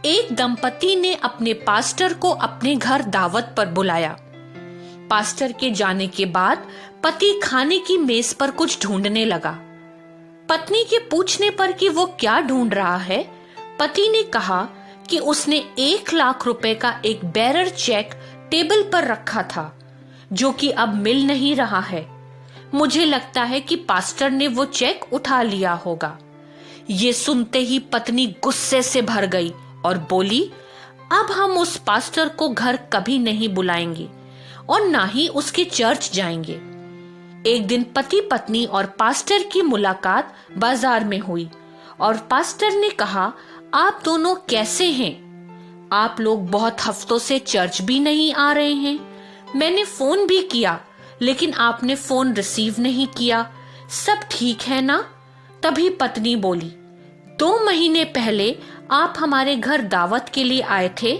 एक दंपति ने अपने पास्टर को अपने घर दावत पर बुलाया। पास्टर के जाने के बाद पति खाने की मेज पर कुछ ढूंढने लगा। पत्नी के पूछने पर कि वो क्या ढूंढ रहा है, पति ने कहा कि उसने 1 लाख रुपए का एक बेरर चेक टेबल पर रखा था, जो कि अब मिल नहीं रहा है। मुझे लगता है कि पास्टर ने वो चेक उठा लिया होगा। ये सुनते ही पत्नी गुस्से से भर गई और बोली, अब हम उस पास्टर को घर कभी नहीं बुलाएंगे और ना ही उसके चर्च जाएंगे। एक दिन पति पत्नी और पास्टर की मुलाकात बाजार में हुई और पास्टर ने कहा, आप दोनों कैसे हैं? आप लोग बहुत हफ्तों से चर्च भी नहीं आ रहे हैं। मैंने फोन भी किया लेकिन आपने फोन रिसीव नहीं किया। सब ठीक है ना? तभी पत्नी बोली, 2 महीने पहले आप हमारे घर दावत के लिए आए थे।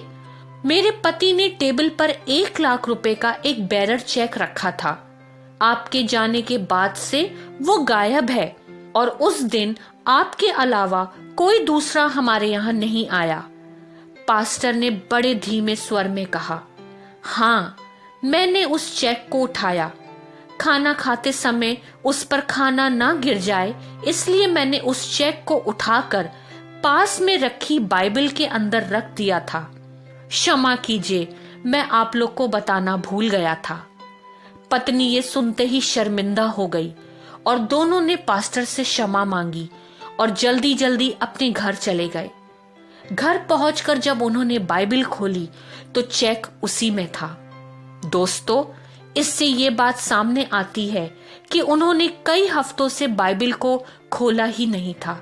मेरे पति ने टेबल पर 1 लाख रुपए का एक बेरर चेक रखा था। आपके जाने के बाद से वो गायब है और उस दिन आपके अलावा कोई दूसरा हमारे यहाँ नहीं आया। पास्टर ने बड़े धीमे स्वर में कहा, हाँ, मैंने उस चेक को उठाया। खाना खाते समय उस पर खाना ना गिर जाए इसलिए मैंने उस चेक को उठाकर पास में रखी बाइबल के अंदर रख दिया था। क्षमा कीजिए, मैं आप लोग को बताना भूल गया था। पत्नी ये सुनते ही शर्मिंदा हो गई और दोनों ने पास्टर से क्षमा मांगी और जल्दी जल्दी अपने घर चले गए। घर पहुंचकर जब उन्होंने बाइबल खोली तो चेक उसी में था। दोस्तों, इससे ये बात सामने आती है कि उन्होंने कई हफ्तों से बाइबल को खोला ही नहीं था।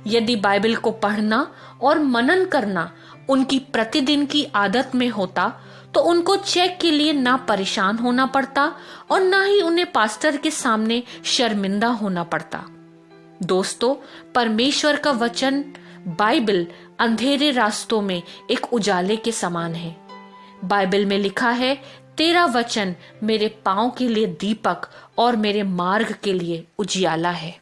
यदि बाइबल को पढ़ना और मनन करना उनकी प्रतिदिन की आदत में होता तो उनको चेक के लिए ना परेशान होना पड़ता और ना ही उन्हें पास्टर के सामने शर्मिंदा होना पड़ता। दोस्तों, परमेश्वर का वचन बाइबल अंधेरे रास्तों में एक उजाले के समान है। बाइबल में लिखा है, तेरा वचन मेरे पांव के लिए दीपक और मेरे मार्ग के लिए उजियाला है।